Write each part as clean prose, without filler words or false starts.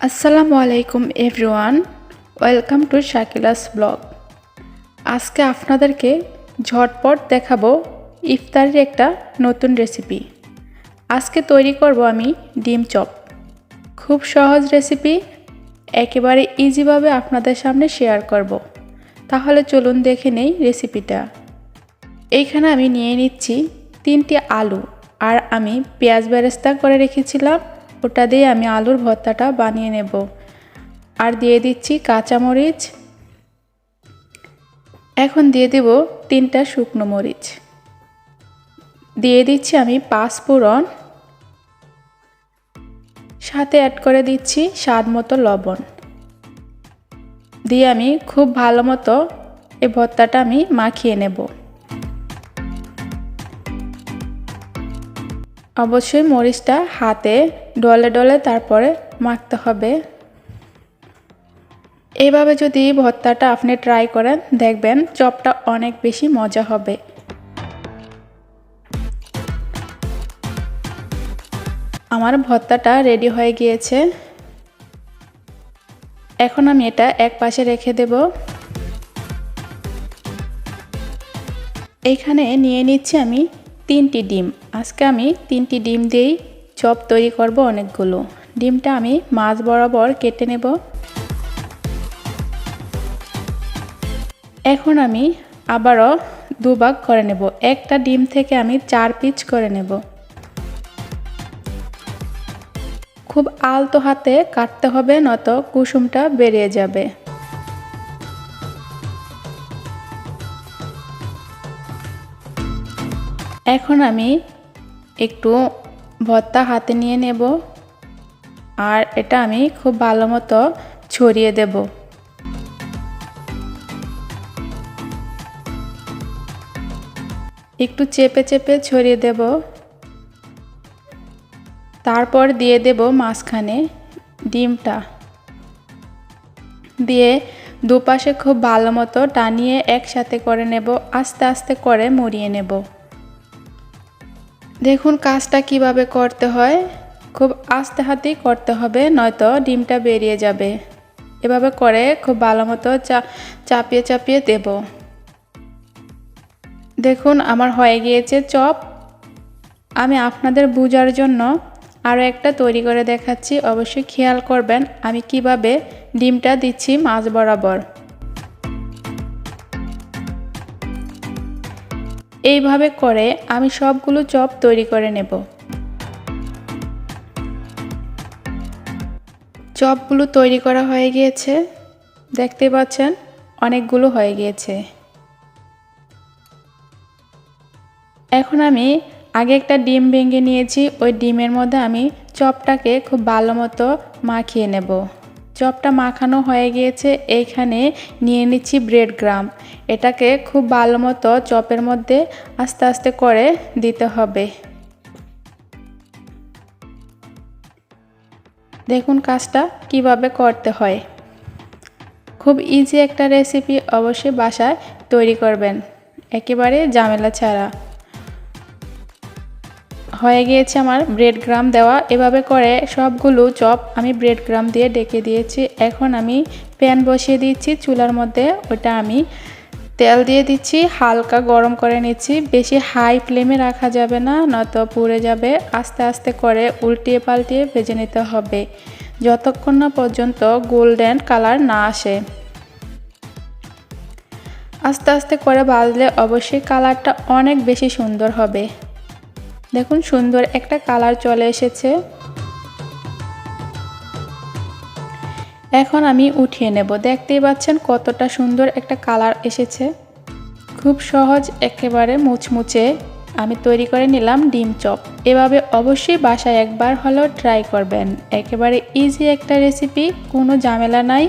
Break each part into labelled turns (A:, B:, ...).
A: আসসালামু আলাইকুম everyone, welcome to shakila'svlog। আজকে আপনাদেরকে ঝটপট দেখাবো ইফতারের একটা নতুন রেসিপি। আজকে তৈরি করব আমি ডিম চপ। খুব সহজ রেসিপি, একেবারে ইজিভাবে আপনাদের সামনে শেয়ার করব। তাহলে চলুন দেখে নেই রেসিপিটা। এইখানে আমি নিয়ে নিচ্ছি 3টি আলু, আর আমি পেঁয়াজ বেরেস্তা করে রেখেছিলাম, ওটা দিয়ে আমি আলুর ভর্তাটা বানিয়ে নেব। আর দিয়ে দিচ্ছি কাঁচামরিচ, এখন দিয়ে দেব 3টা শুকনো মরিচ, দিয়ে দিচ্ছি আমি 5 ফোড়ন, সাথে অ্যাড করে দিচ্ছি স্বাদ মতো লবণ, দিয়ে আমি খুব ভালো মতো এই ভর্তাটা আমি মাখিয়ে নেব। অবশ্যই মরিচটা হাতে ডলে ডলে তারপরে মাখতে হবে। এইভাবে যদি ভর্তাটা আপনি ট্রাই করেন, দেখবেন চপটা অনেক বেশি মজা হবে। আমার ভর্তাটা রেডি হয়ে গিয়েছে, এখন আমি এটা এক পাশে রেখে দেব। এইখানে নিয়ে নিচ্ছি আমি 3টি ডিম। আজকে আমি 3টি ডিম দিয়েই চপ তৈরি করব অনেকগুলো। ডিমটা আমি মাঝ বরাবর কেটে নেব। এখন আমি আবারও দুভাগ করে নেব। একটা ডিম থেকে আমি 4 পিস করে নেব। খুব আলতো হাতে কাটতে হবে, নয়তো কুসুমটা বেরিয়ে যাবে। এখন আমি একটু ভর্তা হাতে নিয়ে নেব, আর এটা আমি খুব ভালো মতো ছড়িয়ে দেব। একটু চেপে চেপে ছড়িয়ে দেব। তারপর দিয়ে দেব মাঝখানে ডিমটা, দিয়ে দুপাশে খুব ভালো মতো টানিয়ে একসাথে করে নেব। আস্তে আস্তে করে মুড়িয়ে নেব। দেখুন কাজটা কিভাবে করতে হয়, খুব আস্তে হাতেই করতে হবে, নয়তো ডিমটা বেরিয়ে যাবে। এভাবে করে খুব ভালো মতো চাপিয়ে চাপিয়ে দেব। দেখুন আমার হয়ে গিয়েছে চপ। আমি আপনাদের বোঝার জন্য আরও একটা তৈরি করে দেখাচ্ছি। অবশ্যই খেয়াল করবেন আমি কিভাবে ডিমটা দিচ্ছি মাঝ বরাবর। এইভাবে করে আমি সবগুলো চপ তৈরি করে নেব। চপগুলো তৈরি করা হয়ে গিয়েছে, দেখতে পাচ্ছেন অনেকগুলো হয়ে গিয়েছে। এখন আমি আগে একটা ডিম ভেঙে নিয়েছি, ওই ডিমের মধ্যে আমি চপটাকে খুব ভালো মতো মাখিয়ে নেব। চপটা মাখানো হয়ে গিয়েছে, এইখানে নিয়ে নিচ্ছি ব্রেড ক্রাম্ব। এটাকে খুব ভালো মতো চপের মধ্যে আস্তে আস্তে করে দিতে হবে। দেখুন কাজটা কিভাবে করতে হয়। খুব ইজি একটা রেসিপি, অবশ্যই বাসায় তৈরি করবেন, একেবারে ঝামেলা ছাড়া। হয়ে গিয়েছে আমার ব্রেড ক্রাম্ব দেওয়া। এভাবে করে সবগুলো চপ আমি ব্রেড ক্রাম্ব দিয়ে ডেকে দিয়েছি। এখন আমি প্যান বসিয়ে দিচ্ছি চুলার মধ্যে, ওটা আমি তেল দিয়ে দিচ্ছি, হালকা গরম করে নিচ্ছি। বেশি হাই ফ্লেমে রাখা যাবে না, নয়তো পুড়ে যাবে। আস্তে আস্তে করে উল্টিয়ে পাল্টিয়ে ভেজে নিতে হবে, যতক্ষণ না পর্যন্ত গোল্ডেন কালার না আসে। আস্তে আস্তে করে ভাজলে অবশ্যই কালারটা অনেক বেশি সুন্দর হবে। দেখুন সুন্দর একটা কালার চলে এসেছে। এখন আমি উঠিয়ে নেব। দেখতেই পাচ্ছেন কতটা সুন্দর একটা কালার এসেছে। খুব সহজ, একেবারে মুচমুচে আমি তৈরি করে নিলাম ডিম চপ। এভাবে অবশ্যই বাসায় একবার হলেও ট্রাই করবেন। একেবারে ইজি একটা রেসিপি, কোনো ঝামেলা নাই,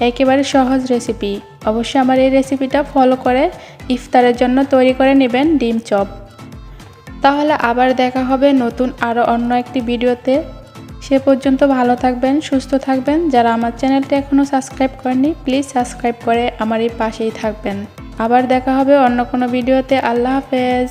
A: একেবারে সহজ রেসিপি। অবশ্যই আমার এই রেসিপিটা ফলো করে ইফতারের জন্য তৈরি করে নেবেন ডিম চপ। তাহলে আবার দেখা হবে নতুন আরও অন্য একটি ভিডিওতে। সে পর্যন্ত ভালো থাকবেন, সুস্থ থাকবেন। যারা আমার চ্যানেলটা এখনও সাবস্ক্রাইব করেননি, প্লিজ সাবস্ক্রাইব করে আমার এই পাশেই থাকবেন। আবার দেখা হবে অন্য কোনো ভিডিওতে। আল্লাহ হাফেজ।